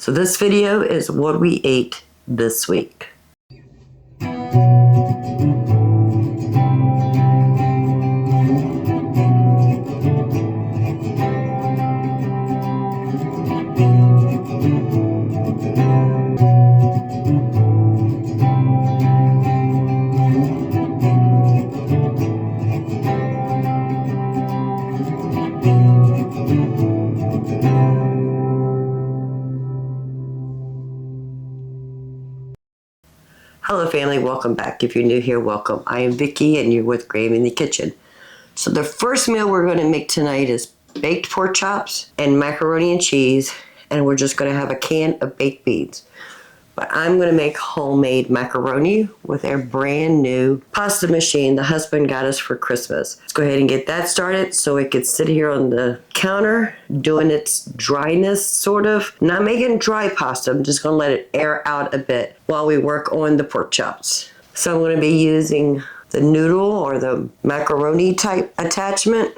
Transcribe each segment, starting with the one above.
So this video is what we ate this week. Hello family, welcome back. If you're new here, welcome. I am Vicki and you're with Graham in the Kitchen. So the first meal we're going to make tonight is baked pork chops and macaroni and cheese, and we're just going to have a can of baked beans. But I'm going to make homemade macaroni with our brand new pasta machine the husband got us for Christmas. Let's go ahead and get that started so it can sit here on the counter doing its dryness, sort of. Not making dry pasta, I'm just going to let it air out a bit while we work on the pork chops. So I'm going to be using the noodle or the macaroni type attachment.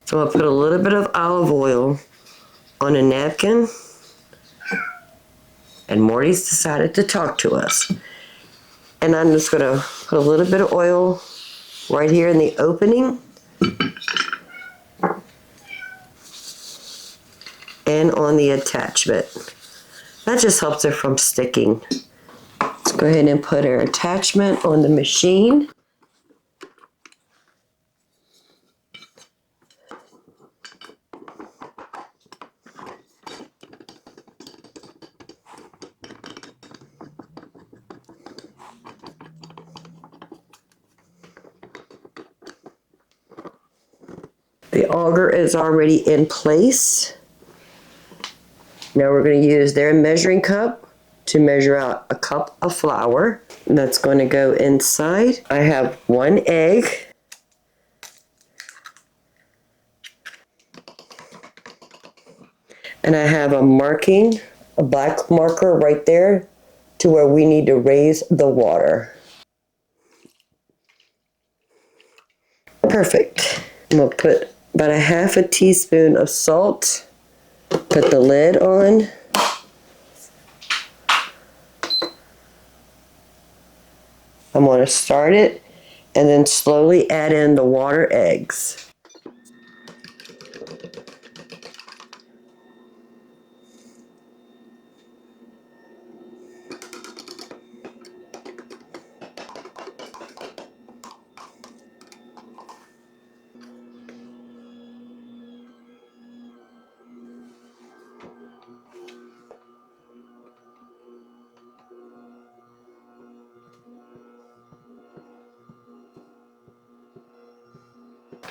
So I'll put a little bit of olive oil on a napkin, and Morty's decided to talk to us. And I'm just gonna put a little bit of oil right here in the opening and on the attachment. That just helps it from sticking. Let's go ahead and put our attachment on the machine. The auger is already in place. Now we're going to use their measuring cup to measure out a cup of flour. That's going to go inside. I have 1 egg. And I have a marking, a black marker right there to where we need to raise the water. Perfect. I'm going to put about a half a teaspoon of salt. Put the lid on. I'm going to start it and then slowly add in the water eggs.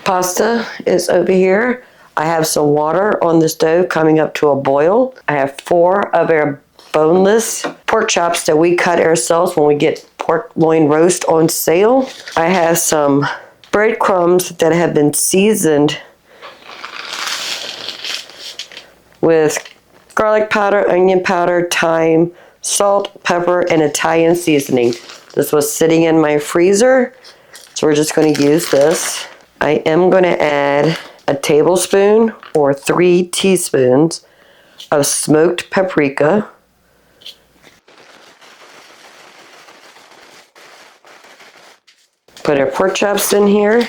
Pasta is over here. I have some water on the stove coming up to a boil. I have 4 of our boneless pork chops that we cut ourselves when we get pork loin roast on sale. I have some breadcrumbs that have been seasoned with garlic powder, onion powder, thyme, salt, pepper, and Italian seasoning. This was sitting in my freezer, so we're just going to use this. I am going to add a tablespoon or 3 teaspoons of smoked paprika. Put our pork chops in here.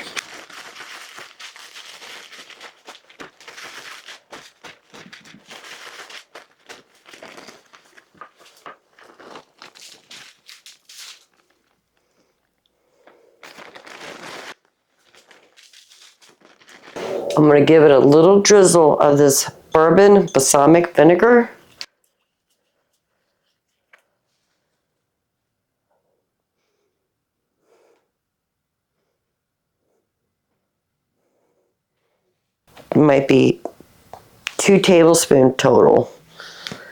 I'm going to give it a little drizzle of this Bourbon Balsamic vinegar. It might be 2 tablespoons total.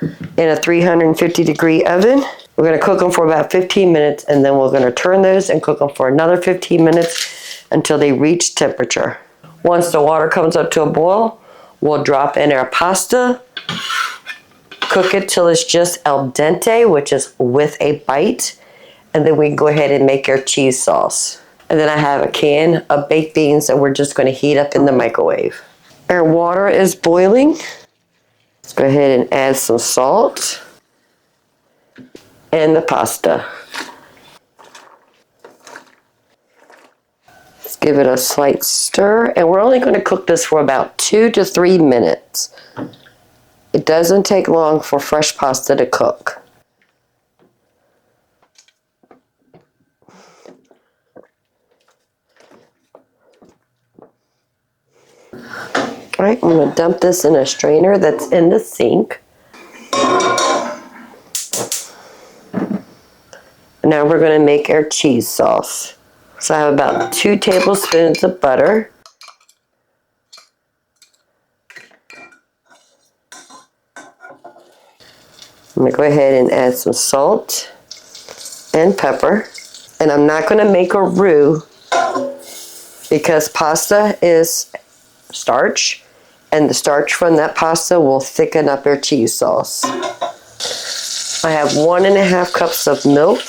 In a 350-degree oven. We're going to cook them for about 15 minutes, and then we're going to turn those and cook them for another 15 minutes until they reach temperature. Once the water comes up to a boil, we'll drop in our pasta, cook it till it's just al dente, which is with a bite, and then we can go ahead and make our cheese sauce. And then I have a can of baked beans that we're just going to heat up in the microwave. Our water is boiling. Let's go ahead and add some salt and the pasta. Let's give it a slight stir, and we're only going to cook this for about 2 to 3 minutes. It doesn't take long for fresh pasta to cook. All right, I'm going to dump this in a strainer that's in the sink. Now we're going to make our cheese sauce. So I have about 2 tablespoons of butter. I'm going to go ahead and add some salt and pepper. And I'm not going to make a roux because pasta is starch, and the starch from that pasta will thicken up our cheese sauce. I have 1.5 cups of milk.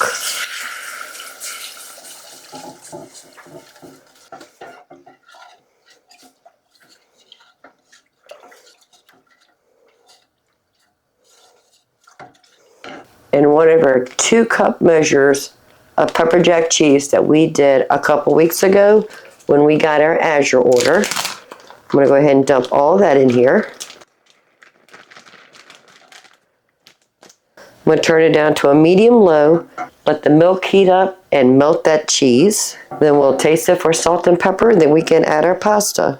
And one of our 2-cup measures of pepper jack cheese that we did a couple weeks ago when we got our Azure order. I'm going to go ahead and dump all that in here. I'm going to turn it down to a medium-low, let the milk heat up and melt that cheese. Then we'll taste it for salt and pepper, and then we can add our pasta.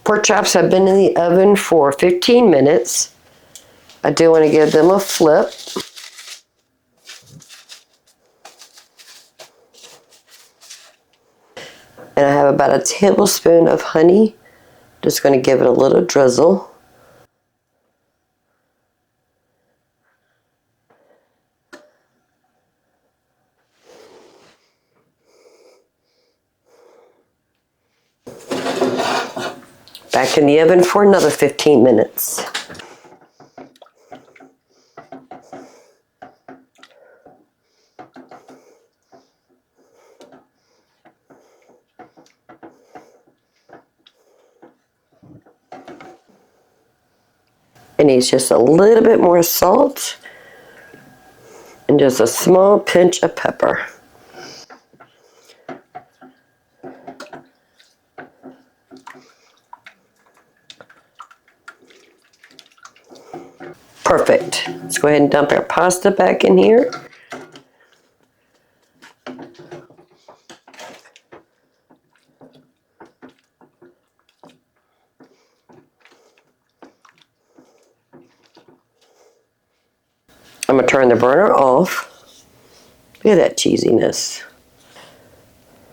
Pork chops have been in the oven for 15 minutes. I do want to give them a flip. And I have about a tablespoon of honey. Just going to give it a little drizzle. Back in the oven for another 15 minutes. It needs just a little bit more salt and just a small pinch of pepper. Perfect. Let's go ahead and dump our pasta back in here. I'm going to turn the burner off. Look at that cheesiness.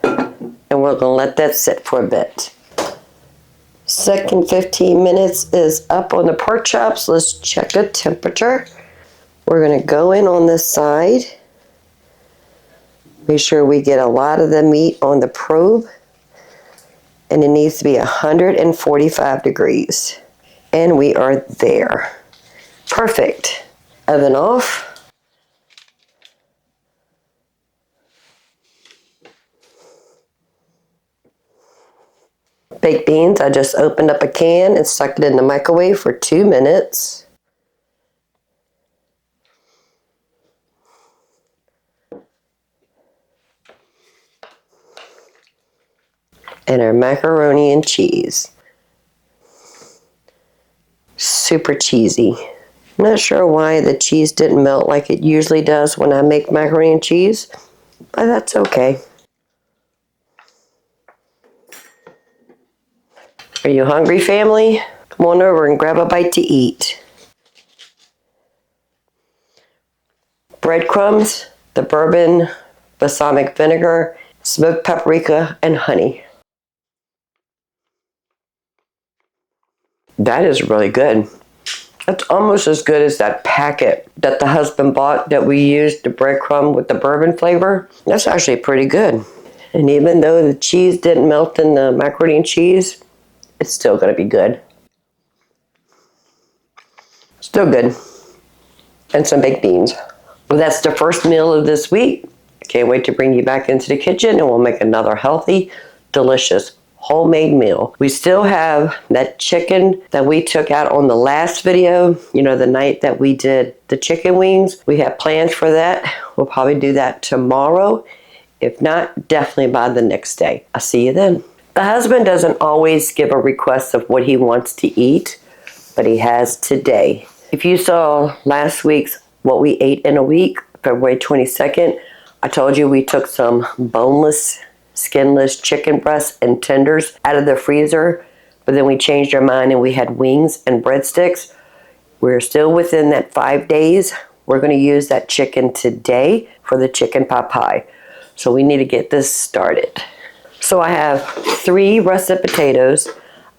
And we're going to let that sit for a bit. Second 15 minutes is up on the pork chops. Let's check the temperature. We're going to go in on this side. Make sure we get a lot of the meat on the probe. And it needs to be 145 degrees. And we are there. Perfect. Oven off. Baked beans, I just opened up a can and stuck it in the microwave for 2 minutes. And our macaroni and cheese. Super cheesy. I'm not sure why the cheese didn't melt like it usually does when I make macaroni and cheese, but that's okay. Are you hungry, family? Come on over and grab a bite to eat. Breadcrumbs, the bourbon, balsamic vinegar, smoked paprika, and honey. That is really good. That's almost as good as that packet that the husband bought that we used, the breadcrumb with the bourbon flavor. That's actually pretty good. And even though the cheese didn't melt in the macaroni and cheese, it's still going to be good. Still good. And some baked beans. Well, that's the first meal of this week. Can't wait to bring you back into the kitchen and we'll make another healthy, delicious homemade meal. We still have that chicken that we took out on the last video, you know, the night that we did the chicken wings. We have plans for that. We'll probably do that tomorrow. If not, definitely by the next day. I'll see you then. The husband doesn't always give a request of what he wants to eat, but he has today. If you saw last week's What We Ate in a Week, February 22nd, I told you we took some boneless, skinless chicken breasts and tenders out of the freezer, but then we changed our mind and we had wings and breadsticks. We're still within that 5 days. We're going to use that chicken today for the chicken pot pie. So we need to get this started. So I have 3 russet potatoes.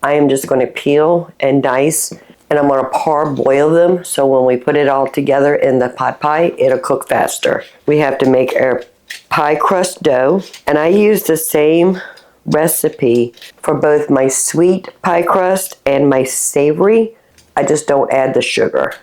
I am just going to peel and dice, and I'm going to parboil them so when we put it all together in the pot pie, it'll cook faster. We have to make our pie crust dough, and I use the same recipe for both my sweet pie crust and my savory. I just don't add the sugar.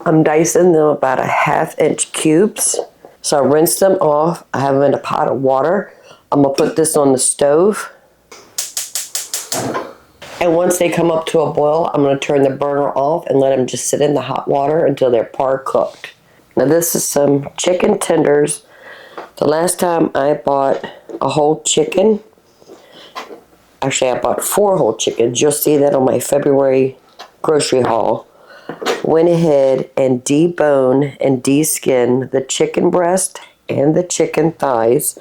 I'm dicing them about a 1/2 inch cubes. So I rinse them off. I have them in a pot of water. I'm going to put this on the stove. And once they come up to a boil, I'm going to turn the burner off and let them just sit in the hot water until they're par cooked. Now this is some chicken tenders. The last time I bought a whole chicken, actually I bought 4 whole chickens. You'll see that on my February grocery haul. Went ahead and debone and deskin the chicken breast and the chicken thighs.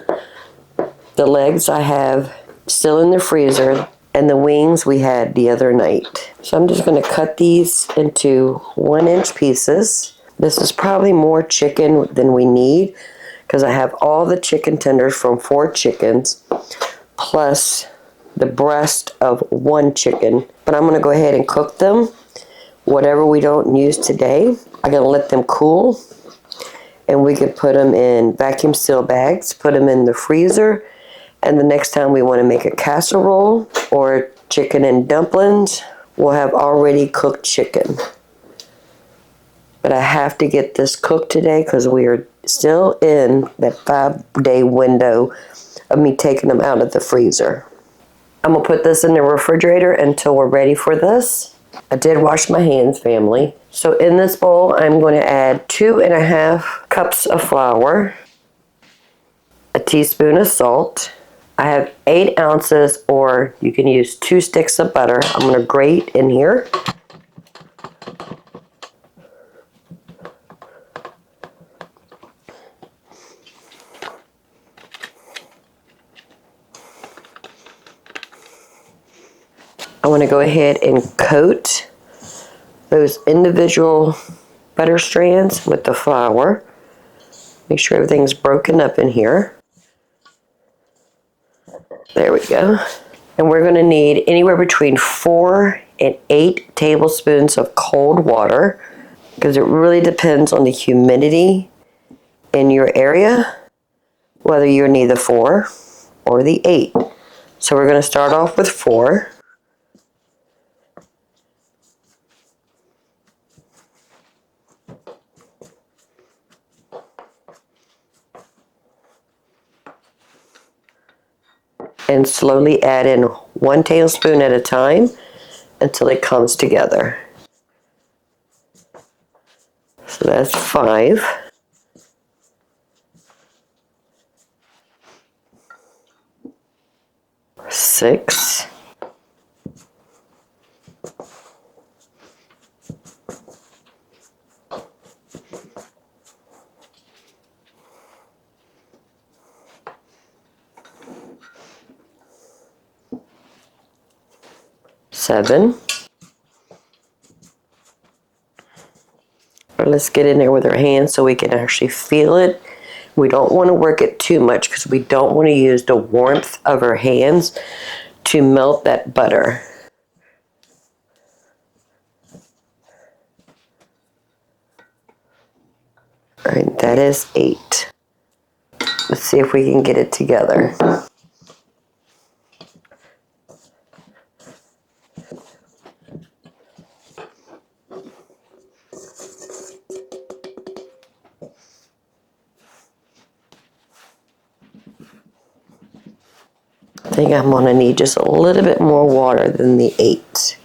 The legs I have still in the freezer, and the wings we had the other night. So I'm just going to cut these into 1-inch pieces. This is probably more chicken than we need because I have all the chicken tenders from 4 chickens plus the breast of 1 chicken. But I'm going to go ahead and cook them. Whatever we don't use today, I'm going to let them cool, and we can put them in vacuum seal bags, put them in the freezer, and the next time we want to make a casserole or chicken and dumplings, we'll have already cooked chicken. But I have to get this cooked today because we are still in that 5-day window of me taking them out of the freezer. I'm going to put this in the refrigerator until we're ready for this. I did wash my hands, family. So in this bowl, I'm going to add 2.5 cups of flour, a teaspoon of salt. I have 8 ounces, or you can use 2 sticks of butter. I'm going to grate in here. I want to go ahead and coat those individual butter strands with the flour. Make sure everything's broken up in here. There we go. And we're going to need anywhere between 4 and 8 tablespoons of cold water because it really depends on the humidity in your area, whether you need the 4 or the 8. So we're going to start off with 4. And slowly add in 1 tablespoon at a time until it comes together. So that's 5. 6. 7. Let's get in there with our hands so we can actually feel it. We don't want to work it too much because we don't want to use the warmth of our hands to melt that butter. All right, that is 8. Let's see if we can get it together. I think I'm gonna need just a little bit more water than the 8.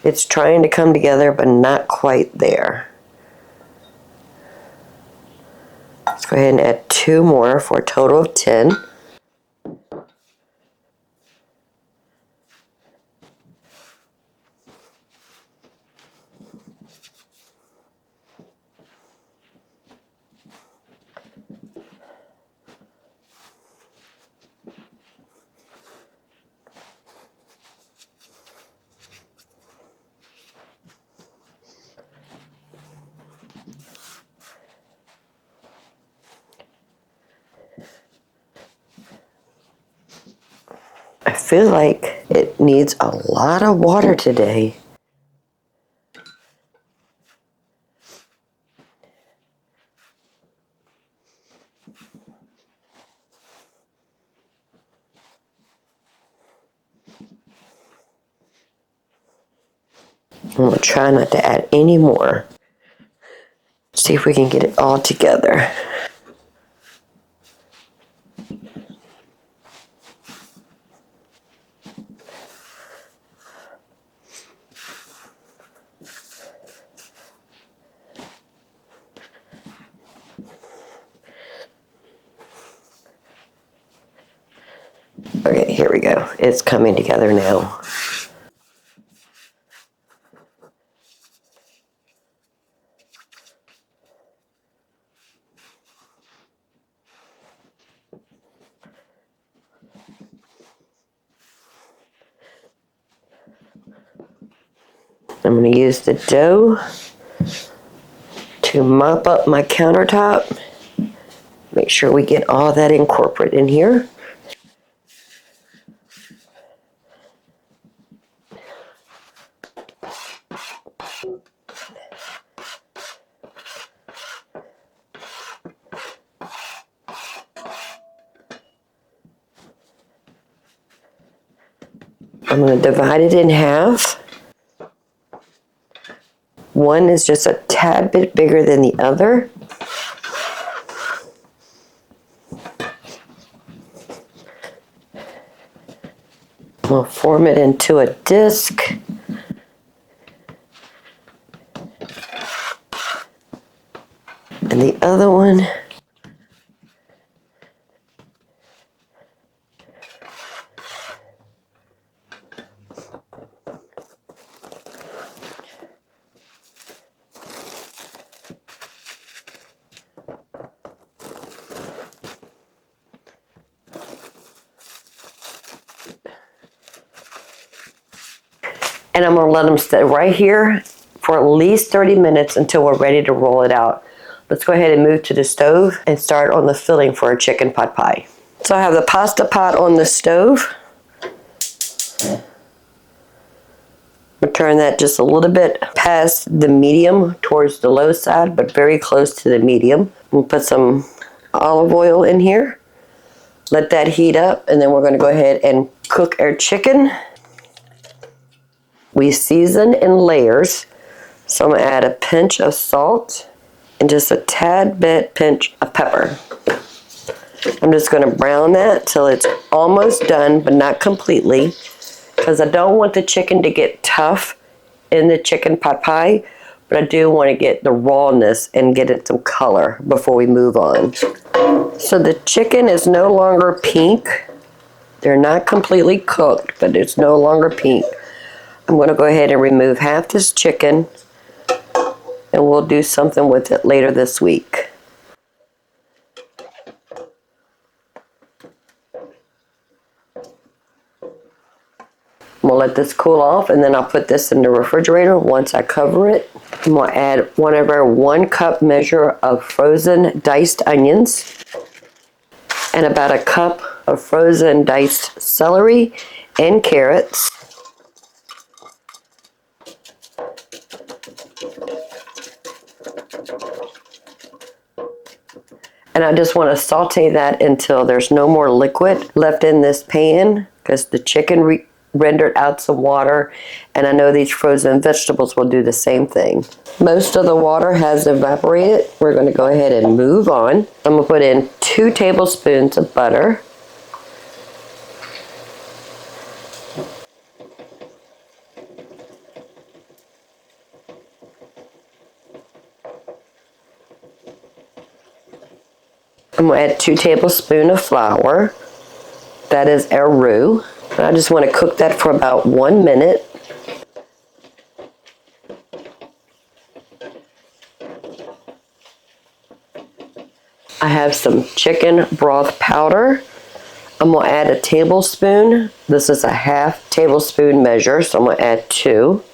It's trying to come together, but not quite there. Let's go ahead and add 2 more for a total of 10. I feel like it needs a lot of water today. I'm going to try not to add any more. See if we can get it all together. Okay, here we go. It's coming together now. I'm going to use the dough to mop up my countertop. Make sure we get all that incorporated in here. I'm going to divide it in half. One is just a tad bit bigger than the other. We'll form it into a disc. And the other one, and I'm going to let them sit right here for at least 30 minutes until we're ready to roll it out. Let's go ahead and move to the stove and start on the filling for our chicken pot pie. So I have the pasta pot on the stove. I'll turn that just a little bit past the medium towards the low side, but very close to the medium. We'll put some olive oil in here. Let that heat up, and then we're going to go ahead and cook our chicken. We season in layers, so I'm going to add a pinch of salt and just a tad bit pinch of pepper. I'm just going to brown that till it's almost done, but not completely, because I don't want the chicken to get tough in the chicken pot pie, but I do want to get the rawness and get it some color before we move on. So the chicken is no longer pink. They're not completely cooked, but it's no longer pink. I'm going to go ahead and remove half this chicken, and we'll do something with it later this week. We'll let this cool off, and then I'll put this in the refrigerator once I cover it. I'm going to add 1 cup measure of frozen diced onions and about 1 cup of frozen diced celery and carrots. And I just want to saute that until there's no more liquid left in this pan, because the chicken rendered out some water, and I know these frozen vegetables will do the same thing. Most of the water has evaporated. We're going to go ahead and move on. I'm going to put in 2 tablespoons of butter. I'm going to add 2 tablespoons of flour. That is our roux. I just want to cook that for about 1 minute. I have some chicken broth powder. I'm going to add a tablespoon. This is a half tablespoon measure, so I'm going to add 2.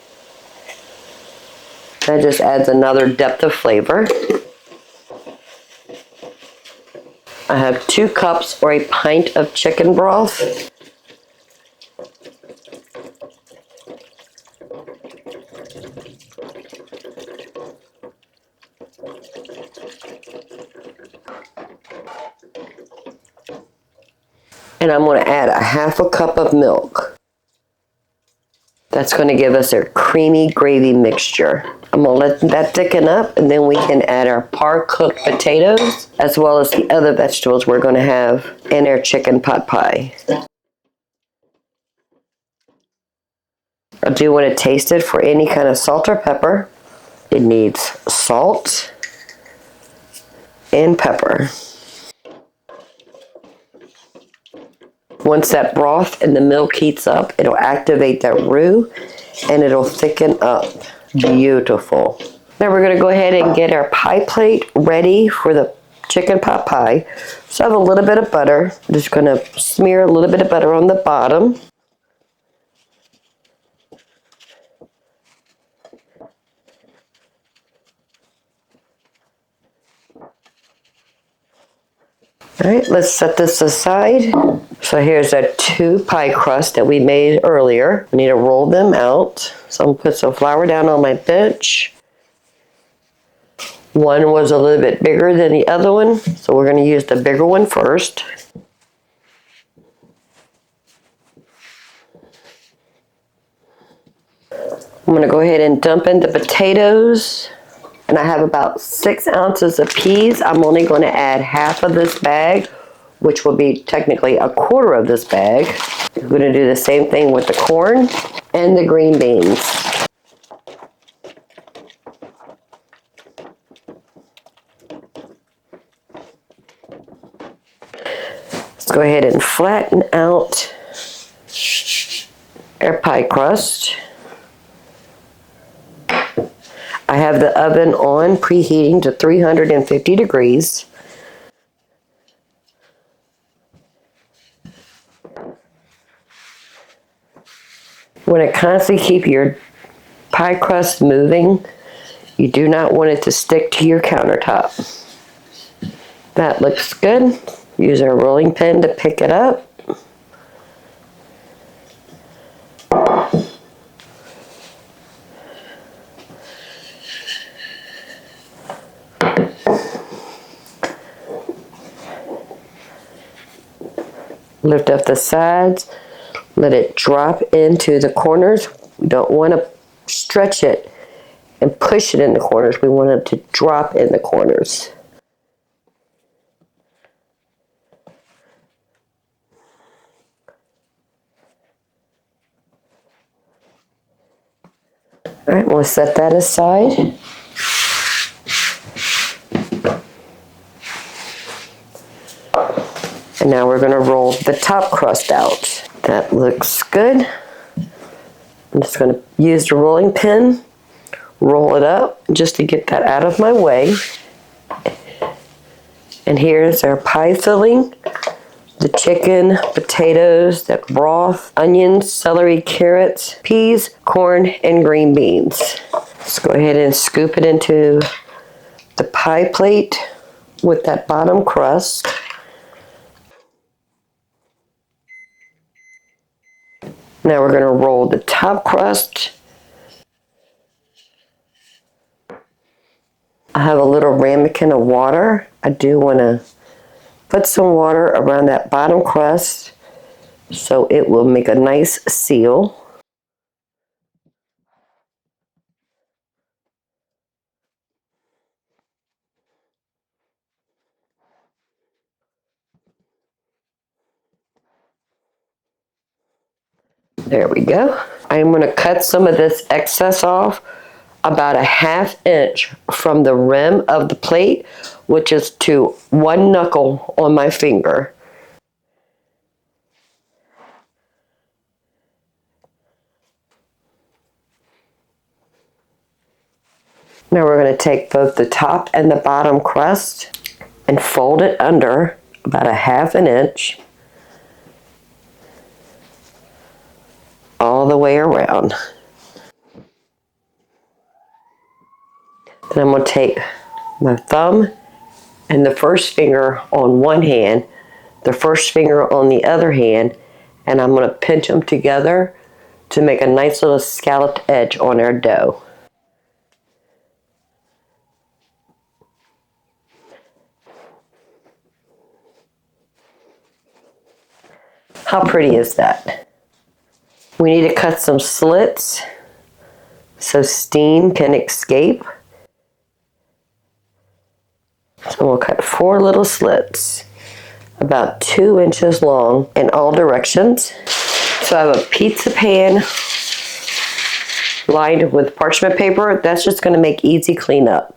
That just adds another depth of flavor. I have 2 cups or a pint of chicken broth. And I'm going to add a half a cup of milk. That's going to give us a creamy gravy mixture. I'm going to let that thicken up, and then we can add our par-cooked potatoes, as well as the other vegetables we're going to have in our chicken pot pie. I do want to taste it for any kind of salt or pepper. It needs salt and pepper. Once that broth and the milk heats up, it'll activate that roux and it'll thicken up. Beautiful. Now we're going to go ahead and get our pie plate ready for the chicken pot pie. So I have a little bit of butter. I'm just going to smear a little bit of butter on the bottom. All right, let's set this aside. So here's our 2 pie crusts that we made earlier. I need to roll them out. So I'm going to put some flour down on my bench. One was a little bit bigger than the other one, so we're going to use the bigger one first. I'm going to go ahead and dump in the potatoes. And I have about 6 ounces of peas. I'm only going to add half of this bag, which will be technically a quarter of this bag. We're going to do the same thing with the corn and the green beans. Let's go ahead and flatten out our pie crust. I have the oven on, preheating to 350 degrees. You want to constantly keep your pie crust moving. You do not want it to stick to your countertop. That looks good. Use our rolling pin to pick it up. Lift up the sides, let it drop into the corners. We don't want to stretch it and push it in the corners. We want it to drop in the corners. All right, we'll set that aside. And now we're going to roll the top crust out. That looks good. I'm just going to use the rolling pin, roll it up just to get that out of my way. And here's our pie filling. The chicken, potatoes, that broth, onions, celery, carrots, peas, corn, and green beans. Let's go ahead and scoop it into the pie plate with that bottom crust. Now we're going to roll the top crust. I have a little ramekin of water. I do want to put some water around that bottom crust so it will make a nice seal. There we go. I'm going to cut some of this excess off. about a 1/2 inch from the rim of the plate, which is to 1 knuckle on my finger. Now we're going to take both the top and the bottom crust and fold it under about a 1/2 inch all the way around. Then I'm going to take my thumb and the first finger on one hand, the first finger on the other hand, and I'm going to pinch them together to make a nice little scalloped edge on our dough. How pretty is that? We need to cut some slits so steam can escape. So we'll cut 4 little slits, about 2 inches long in all directions. So I have a pizza pan lined with parchment paper. That's just going to make easy cleanup.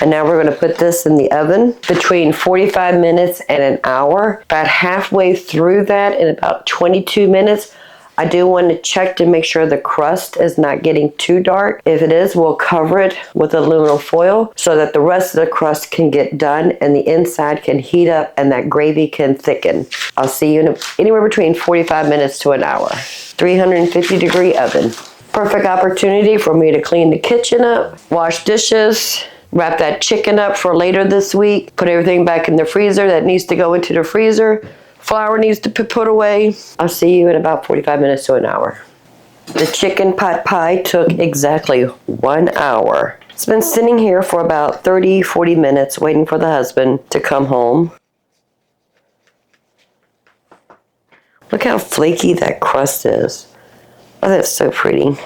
And now we're going to put this in the oven between 45 minutes and an hour. About halfway through that, in about 22 minutes, I do want to check to make sure the crust is not getting too dark. If it is, we'll cover it with aluminum foil so that the rest of the crust can get done and the inside can heat up and that gravy can thicken. I'll see you in anywhere between 45 minutes to an hour. 350-degree oven. Perfect opportunity for me to clean the kitchen up, wash dishes, wrap that chicken up for later this week, put everything back in the freezer that needs to go into the freezer. Flour needs to be put away. I'll see you in about 45 minutes to an hour. The chicken pot pie took exactly 1 hour. It's been sitting here for about 30-40 minutes waiting for the husband to come home. Look how flaky that crust is. Oh, that's so pretty.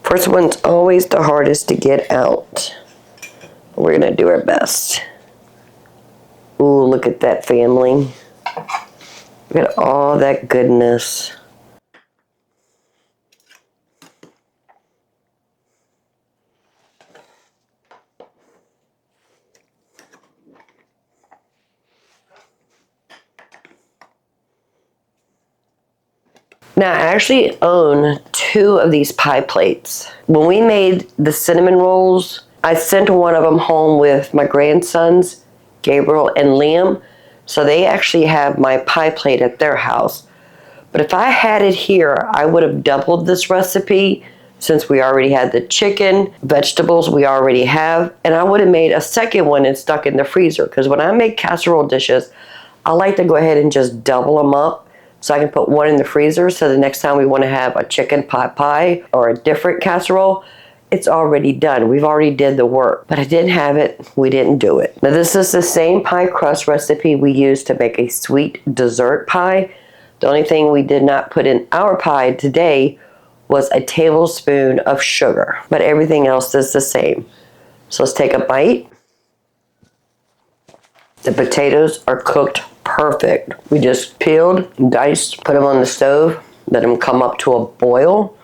First one's always the hardest to get out. We're gonna do our best. Ooh, look at that, family. Look at all that goodness. Now, I actually own 2 of these pie plates. When we made the cinnamon rolls, I sent one of them home with my grandsons, Gabriel and Liam, so they actually have my pie plate at their house. But if I had it here, I would have doubled this recipe since we already had the chicken, vegetables we already have, and I would have made a second one and stuck in the freezer, because when I make casserole dishes, I like to go ahead and just double them up. So I can put one in the freezer so the next time we want to have a chicken pot pie or a different casserole, it's already done. We've already did the work. But I didn't have it. We didn't do it. Now this is the same pie crust recipe we used to make a sweet dessert pie. The only thing we did not put in our pie today was a tablespoon of sugar. But everything else is the same. So let's take a bite. The potatoes are cooked perfect. We just peeled, diced, put them on the stove, let them come up to a boil,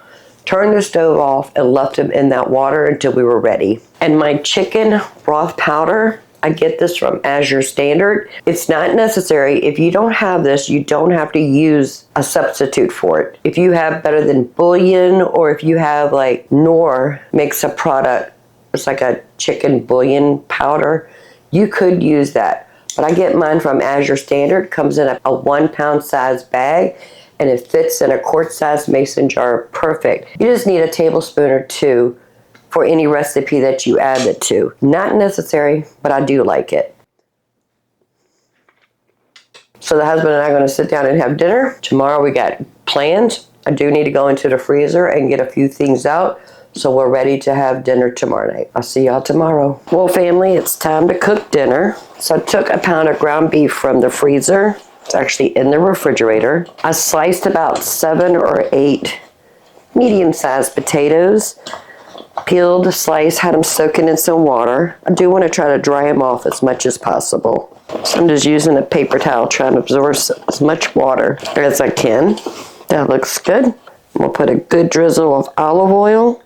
turned the stove off, and left them in that water until we were ready. And my chicken broth powder, I get this from Azure Standard. It's not necessary. If you don't have this, you don't have to use a substitute for it. If you have Better Than Bouillon, or if you have like Knorr makes a product, it's like a chicken bouillon powder, you could use that. But I get mine from Azure Standard. Comes in a 1 pound size bag, and it fits in a quart size mason jar. Perfect. You just need a tablespoon or 2 for any recipe that you add it to. Not necessary, but I do like it. So the husband and I are going to sit down and have dinner. Tomorrow we got plans. I do need to go into the freezer and get a few things out. So we're ready to have dinner tomorrow night. I'll see y'all tomorrow. Well, family, it's time to cook dinner. So I took a pound of ground beef from the freezer. It's actually in the refrigerator. I sliced about 7 or 8 medium-sized potatoes. Peeled, sliced, had them soaking in some water. I do want to try to dry them off as much as possible. So I'm just using a paper towel trying to absorb as much water as I can. That looks good. I'm going to put a good drizzle of olive oil,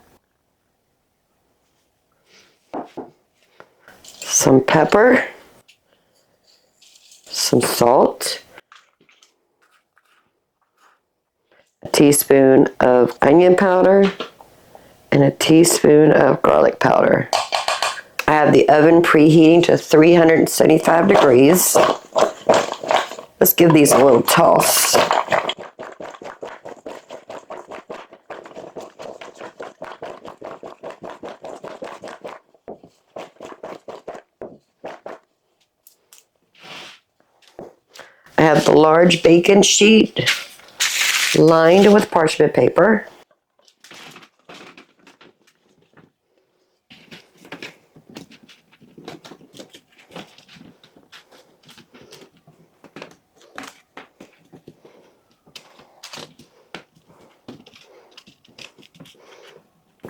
some pepper, some salt, a teaspoon of onion powder, and a teaspoon of garlic powder. I have the oven preheating to 375 degrees. Let's give these a little toss. I have the large baking sheet lined with parchment paper.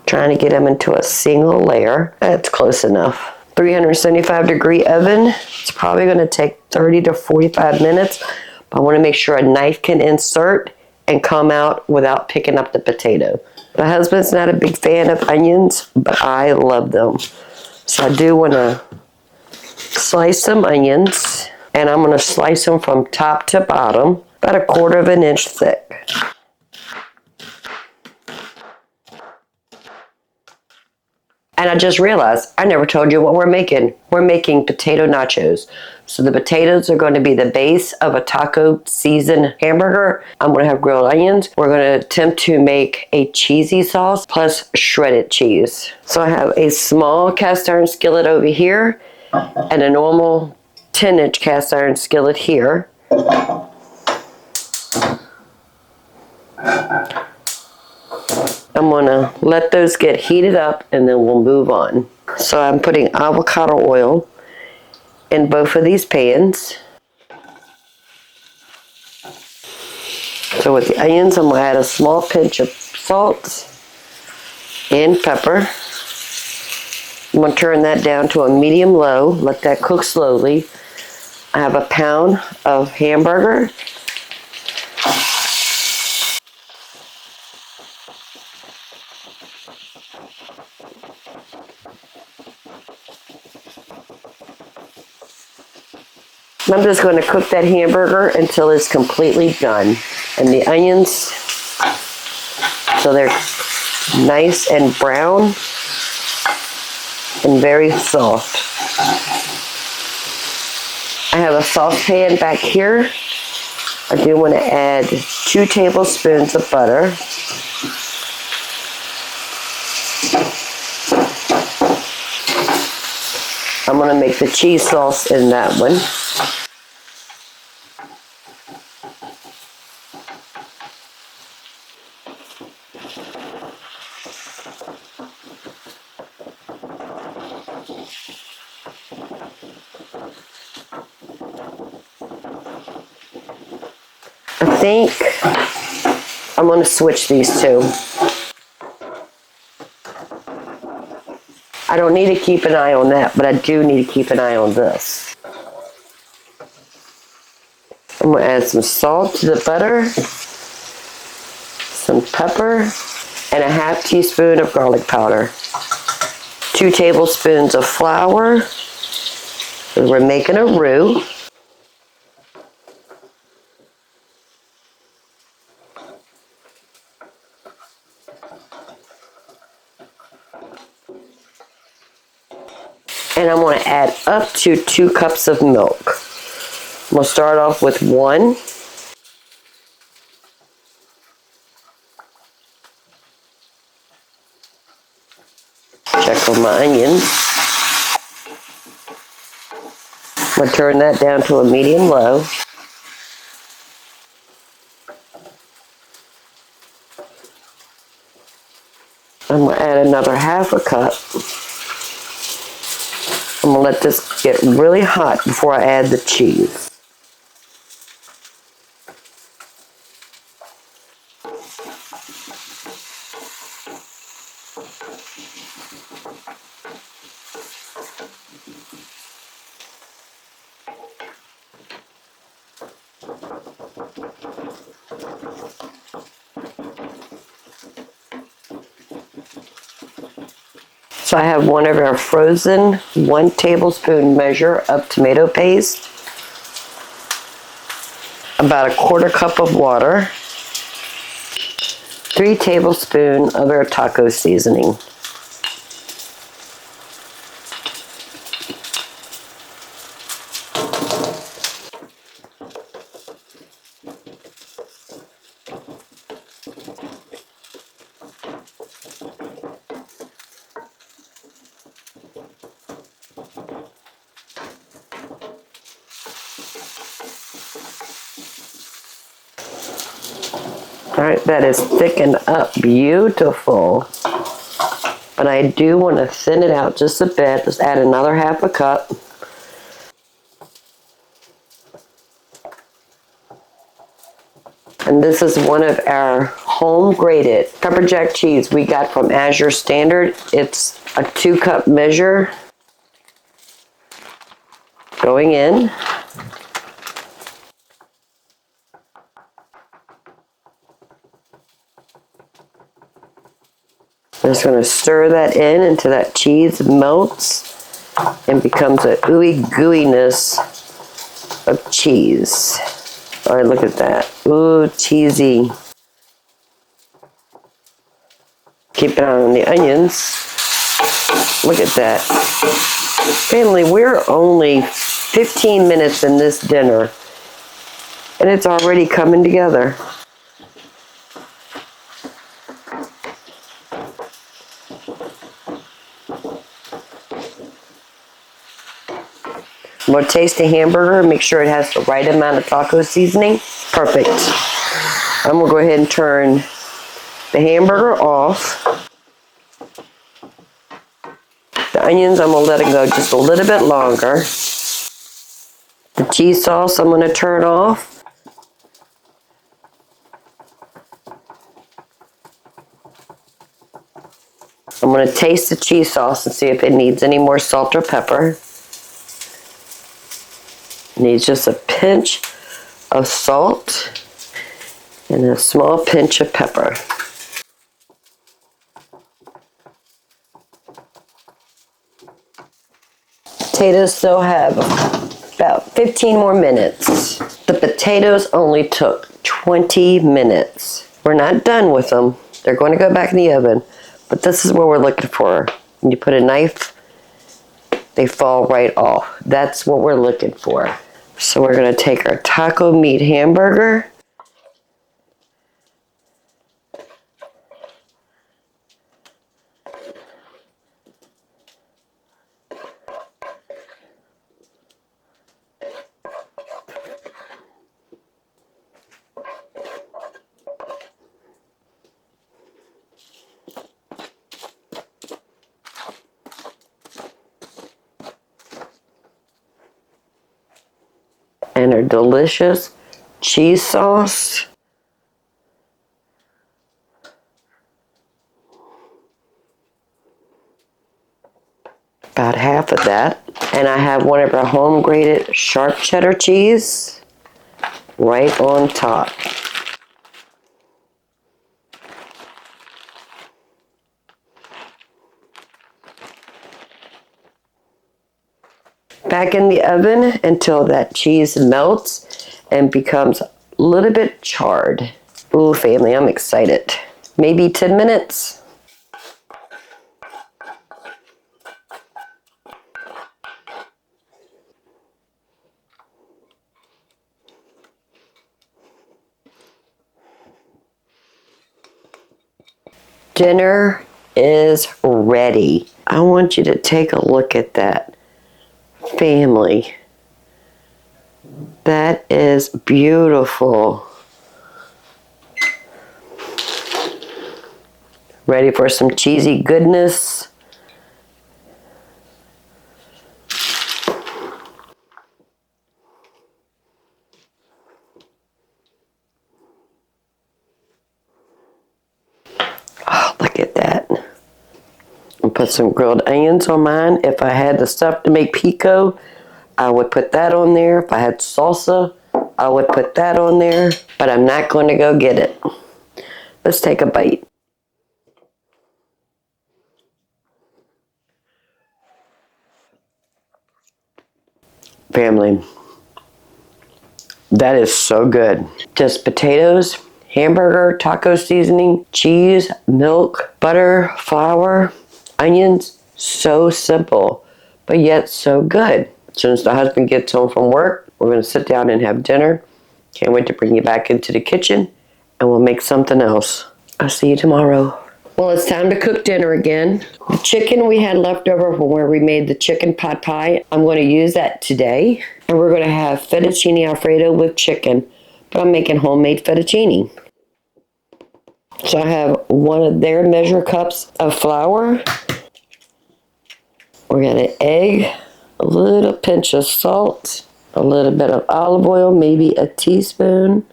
Trying to get them into a single layer. That's close enough. 375 degree oven. It's probably going to take 30 to 45 minutes. But I want to make sure a knife can insert and come out without picking up the potato. My husband's not a big fan of onions, but I love them. So I do want to slice some onions, and I'm going to slice them from top to bottom, about 1/4 of an inch thick. And I just realized, I never told you what we're making. We're making potato nachos. So the potatoes are going to be the base of a taco seasoned hamburger. I'm going to have grilled onions. We're going to attempt to make a cheesy sauce plus shredded cheese. So I have a small cast iron skillet over here and a normal 10-inch cast iron skillet here. I'm going to let those get heated up and then we'll move on. So I'm putting avocado oil in both of these pans. So with the onions, I'm going to add a small pinch of salt and pepper. I'm going to turn that down to a medium-low, let that cook slowly. I have 1 pound of hamburger. I'm just going to cook that hamburger until it's completely done. And the onions, so they're nice and brown and very soft. I have a saucepan back here. I do want to add 2 tablespoons of butter. I'm going to make the cheese sauce in that one. I think I'm going to switch these two. I don't need to keep an eye on that, but I do need to keep an eye on this. I'm going to add some salt to the butter, some pepper, and a 1/2 teaspoon of garlic powder. 2 tablespoons of flour. So we're making a roux. And I'm going to add up to 2 cups of milk. I'm going to start off with 1. Check on my onions. I'm going to turn that down to a medium-low. I'm going to add another 1/2 cup. I'm going to let this get really hot before I add the cheese. So I have one of our frozen 1 tablespoon measure of tomato paste, about a 1/4 cup of water, 3 tablespoons of our taco seasoning. All right, that is thickened up beautiful. But I do want to thin it out just a bit. Just add another 1/2 cup. And this is one of our home grated pepper jack cheese we got from Azure Standard. It's a 2-cup measure going in. I'm just going to stir that in until that cheese melts and becomes a ooey gooiness of cheese. All right, look at that. Ooh, cheesy. Keep an eye on the onions. Look at that. Family, we're only 15 minutes in this dinner, and it's already coming together. I'm going to taste the hamburger, make sure it has the right amount of taco seasoning. Perfect. I'm going to go ahead and turn the hamburger off. The onions, I'm going to let it go just a little bit longer. The cheese sauce, I'm going to turn off. I'm going to taste the cheese sauce and see if it needs any more salt or pepper. It needs just a pinch of salt and a small pinch of pepper. Potatoes still have about 15 more minutes. The potatoes only took 20 minutes. We're not done with them. They're going to go back in the oven, but this is what we're looking for. When you put a knife, they fall right off. That's what we're looking for. So we're going to take our taco meat hamburger. And our delicious cheese sauce. About half of that. And I have one of our home grated sharp cheddar cheese right on top. Back in the oven until that cheese melts and becomes a little bit charred. Ooh, family, I'm excited. Maybe 10 minutes. Dinner is ready. I want you to take a look at that. Family. That is beautiful. Ready for some cheesy goodness? put some grilled onions on mine. If I had the stuff to make pico, I would put that on there. If I had salsa, I would put that on there. But I'm not going to go get it. Let's take a bite. Family, that is so good. Just potatoes, hamburger, taco seasoning, cheese, milk, butter, flour, onions. So simple, but yet so good. As soon as the husband gets home from work, we're going to sit down and have dinner. Can't wait to bring you back into the kitchen, and we'll make something else. I'll see you tomorrow. Well, it's time to cook dinner again. The chicken we had left over from where we made the chicken pot pie, I'm going to use that today. And we're going to have fettuccine alfredo with chicken, but I'm making homemade fettuccine. So I have one of their measure cups of flour. We're going to egg, a little pinch of salt, a little bit of olive oil, maybe a teaspoon.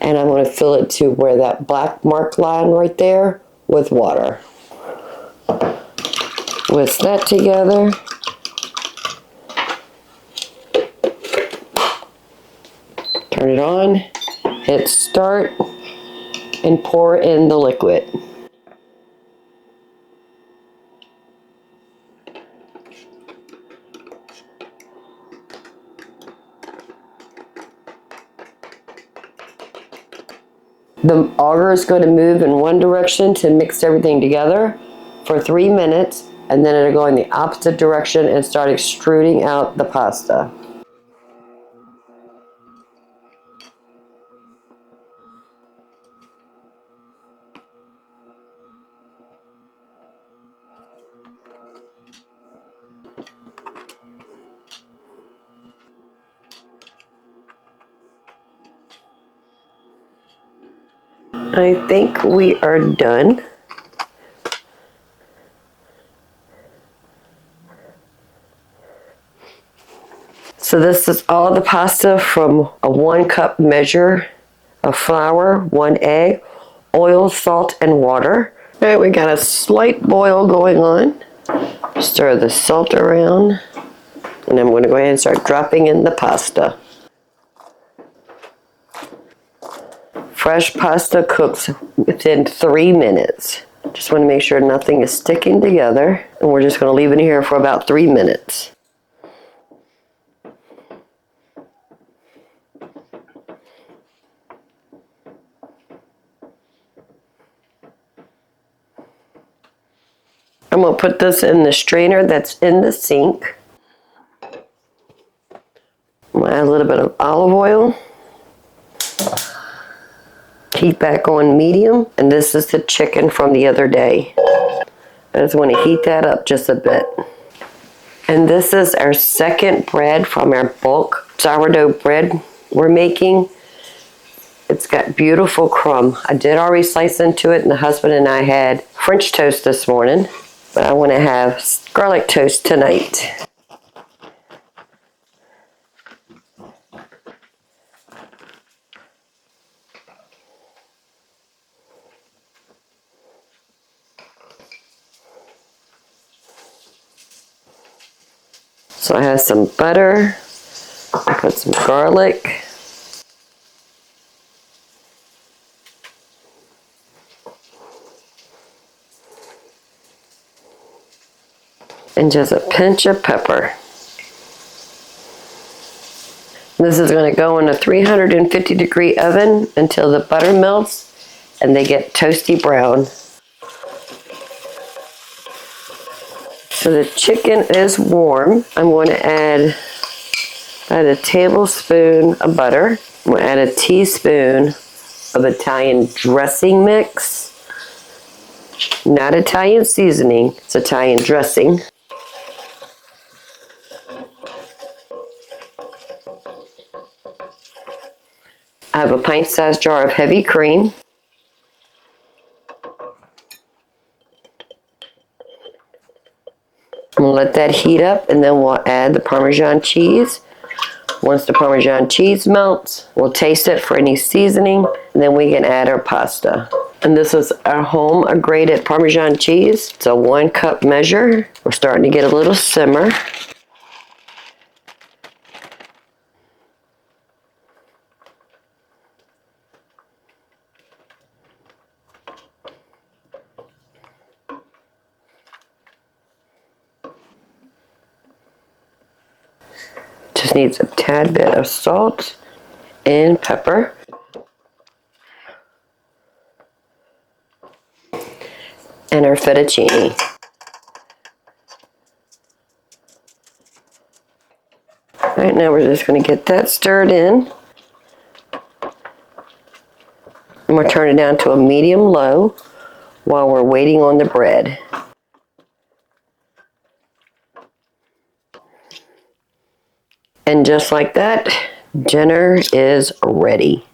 And I'm going to fill it to where that black mark line right there with water. Whisk that together. Turn it on, hit start, and pour in the liquid. The auger is going to move in one direction to mix everything together for 3 minutes, and then it'll go in the opposite direction and start extruding out the pasta. I think we are done. So this is all the pasta from a 1 cup measure of flour, 1 egg, oil, salt, and water. All right, we got a slight boil going on. Stir the salt around, and I'm going to go ahead and start dropping in the pasta. Fresh pasta cooks within 3 minutes. Just want to make sure nothing is sticking together, and we're just going to leave it here for about 3 minutes. I'm going to put this in the strainer that's in the sink. I'm going to add a little bit of olive oil. Heat back on medium, and this is the chicken from the other day. I just want to heat that up just a bit. And this is our second bread from our bulk sourdough bread we're making. It's got beautiful crumb. I did already slice into it, and the husband and I had French toast this morning, but I want to have garlic toast tonight. So I have some butter, I put some garlic, and just a pinch of pepper. This is going to go in a 350-degree oven until the butter melts and they get toasty brown. So the chicken is warm. I'm going to add about a tablespoon of butter. I'm going to add a teaspoon of Italian dressing mix. Not Italian seasoning, it's Italian dressing. I have a pint-sized jar of heavy cream. I'm going to let that heat up, and then we'll add the Parmesan cheese. Once the Parmesan cheese melts, we'll taste it for any seasoning, and then we can add our pasta. And this is our home grated Parmesan cheese. It's a 1 cup measure. We're starting to get a little simmer. Just needs a tad bit of salt and pepper. And our fettuccine. Right now we're just going to get that stirred in. And we'll turn it down to a medium-low while we're waiting on the bread. And just like that, dinner is ready.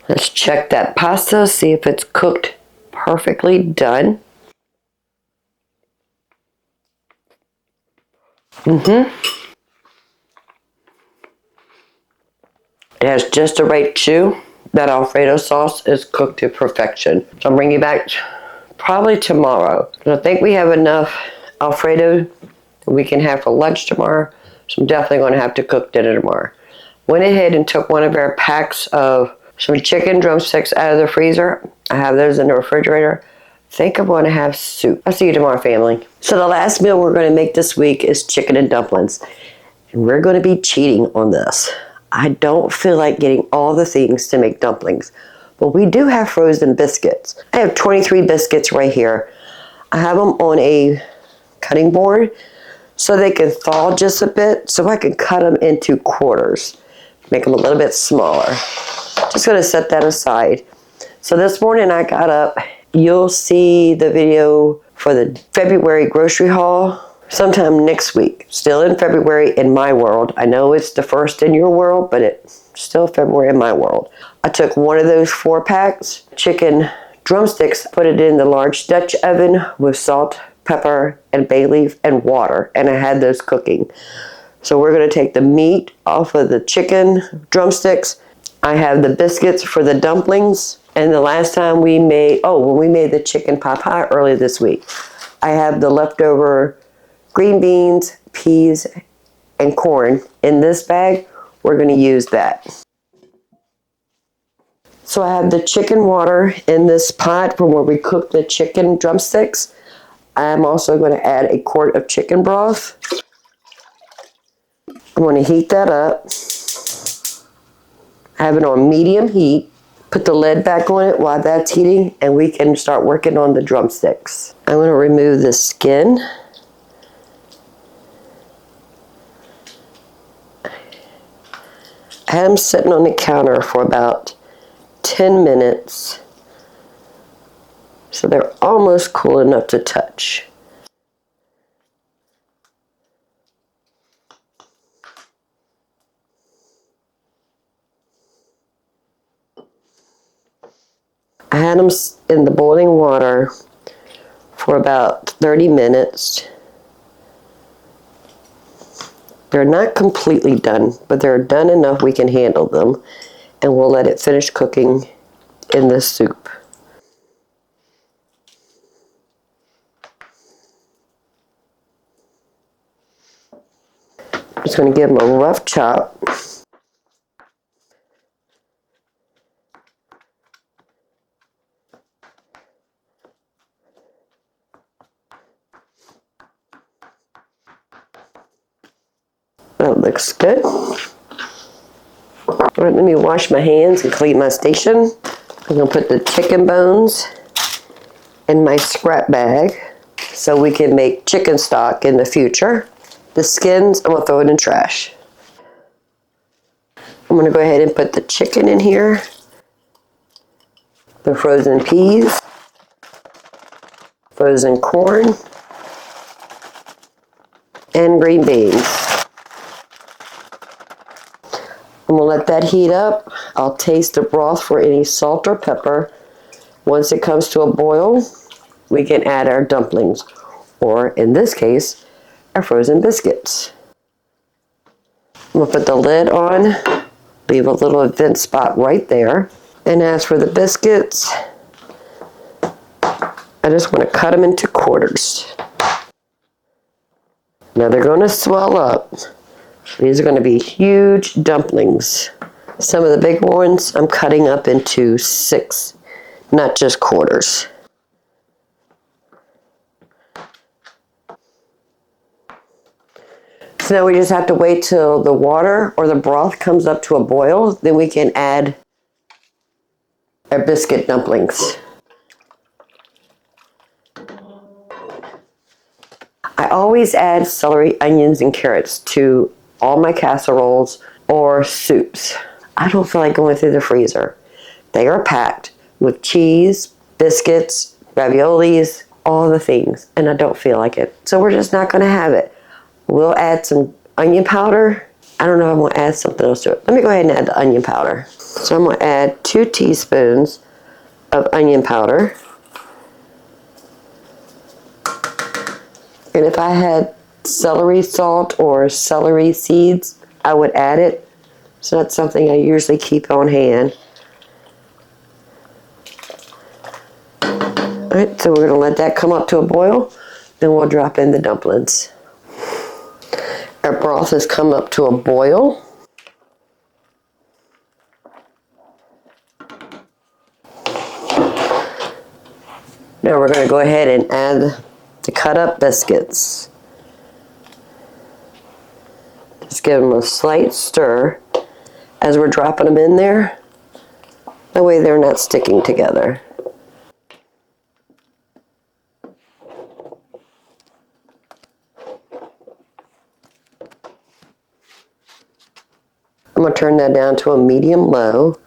Let's check that pasta, see if it's cooked perfectly done. It has just the right chew. That Alfredo sauce is cooked to perfection. So I'll bring you back probably tomorrow. I think we have enough Alfredo that we can have for lunch tomorrow. So I'm definitely going to have to cook dinner tomorrow. Went ahead and took one of our packs of some chicken drumsticks out of the freezer. I have those in the refrigerator. I think I'm going to have soup. I'll see you tomorrow, family. So the last meal we're going to make this week is chicken and dumplings. And we're going to be cheating on this. I don't feel like getting all the things to make dumplings. But we do have frozen biscuits. I have 23 biscuits right here. I have them on a cutting board so they can thaw just a bit, so I can cut them into quarters. Make them a little bit smaller. Just going to set that aside. So this morning I got up. You'll see the video for the February grocery haul sometime next week. Still in February in my world. I know it's the first in your world, but it's still February in my world. I took one of those 4 packs, chicken drumsticks, put it in the large Dutch oven with salt, pepper, and bay leaf and water, and I had those cooking. So we're going to take the meat off of the chicken drumsticks. I have the biscuits for the dumplings. And the last time we made, when we made the chicken pot pie earlier this week, I have the leftover green beans, peas, and corn in this bag. We're going to use that. So I have the chicken water in this pot from where we cook the chicken drumsticks. I'm also going to add a quart of chicken broth. I'm going to heat that up. Have it on medium heat. Put the lid back on it while that's heating, and we can start working on the drumsticks. I'm going to remove the skin. I had them sitting on the counter for about 10 minutes, so they're almost cool enough to touch. I had them in the boiling water for about 30 minutes. They're not completely done, but they're done enough we can handle them. And we'll let it finish cooking in the soup. I'm just going to give them a rough chop. That looks good. All right, let me wash my hands and clean my station. I'm going to put the chicken bones in my scrap bag so we can make chicken stock in the future. The skins, I'm going to throw it in trash. I'm going to go ahead and put the chicken in here, the frozen peas, frozen corn, and green beans. I'm gonna let that heat up. I'll taste the broth for any salt or pepper. Once it comes to a boil, we can add our dumplings, or in this case, our frozen biscuits. I'm gonna put the lid on, leave a little vent spot right there. And as for the biscuits, I just want to cut them into quarters. Now they're going to swell up. These are going to be huge dumplings. Some of the big ones I'm cutting up into 6, not just quarters. So now we just have to wait till the water or the broth comes up to a boil. Then we can add our biscuit dumplings. I always add celery, onions, and carrots to all my casseroles or soups. I don't feel like going through the freezer. They are packed with cheese, biscuits, raviolis, all the things, and I don't feel like it. So we're just not going to have it. We'll add some onion powder. I don't know if I'm going to add something else to it. Let me go ahead and add the onion powder. So I'm going to add 2 teaspoons of onion powder. And if I had celery salt or celery seeds, I would add it. It's not something I usually keep on hand. Alright, so we're going to let that come up to a boil. Then we'll drop in the dumplings. Our broth has come up to a boil. Now we're going to go ahead and add the cut up biscuits. Just give them a slight stir as we're dropping them in there. That way they're not sticking together. I'm going to turn that down to a medium-low,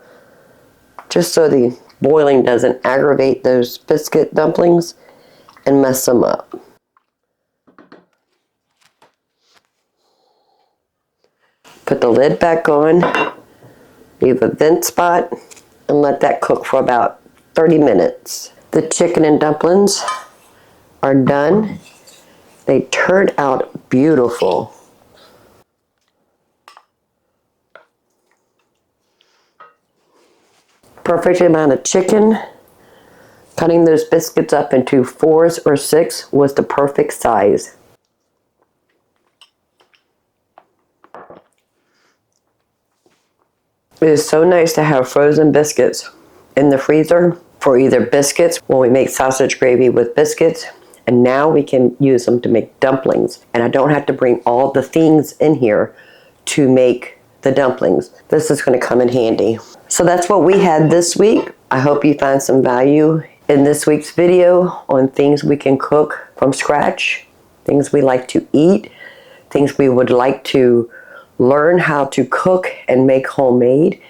just so the boiling doesn't aggravate those biscuit dumplings and mess them up. Put the lid back on, leave a vent spot, and let that cook for about 30 minutes. The chicken and dumplings are done. They turned out beautiful. Perfect amount of chicken. Cutting those biscuits up into 4s or 6 was the perfect size. It is so nice to have frozen biscuits in the freezer for either biscuits when we make sausage gravy with biscuits, and now we can use them to make dumplings. And I don't have to bring all the things in here to make the dumplings. This is going to come in handy. So that's what we had this week. I hope you find some value in this week's video on things we can cook from scratch, things we like to eat, things we would like to learn how to cook and make homemade.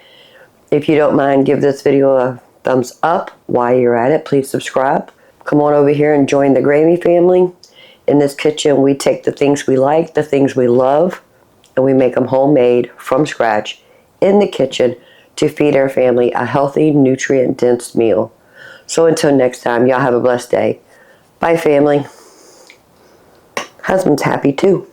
If you don't mind, give this video a thumbs up. While you're at it, please subscribe. Come on over here and join the Grammy family. In this kitchen, we take the things we like, the things we love, and we make them homemade from scratch in the kitchen to feed our family a healthy, nutrient-dense meal. So until next time, y'all have a blessed day. Bye, family. Husband's happy too.